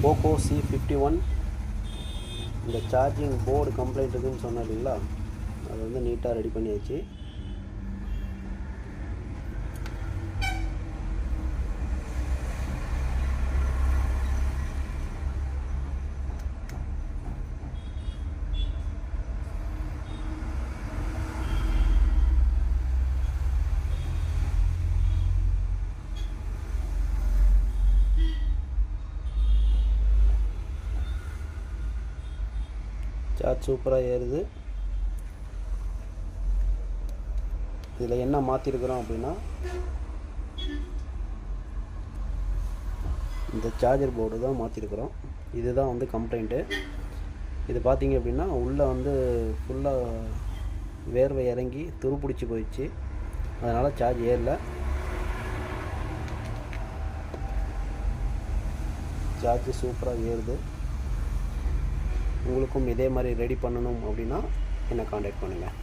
Poco C51 இந்த charging board complaint இருக்குதுன்னு சொன்னேன் இல்லைங்களா, அது வந்து நீட்டாக ரெடி பண்ணியாச்சு. சார்ஜ் சூப்பராக ஏறுது. இதில் என்ன மாற்றிருக்கிறோம் அப்படின்னா, இந்த சார்ஜர் போர்டு தான் மாற்றிருக்கிறோம். இதுதான் வந்து கம்ப்ளைண்ட்டு. இது பார்த்திங்க அப்படின்னா உள்ளே வந்து ஃபுல்லாக வேர்வை இறங்கி துருப்பிடிச்சி போயிடுச்சு, அதனால் சார்ஜ் ஏறல. சார்ஜ் சூப்பராக ஏறுது. உங்களுக்கும் இதே மாதிரி ரெடி பண்ணணும் அப்படின்னா என்னை காண்டாக்ட் பண்ணுங்கள்.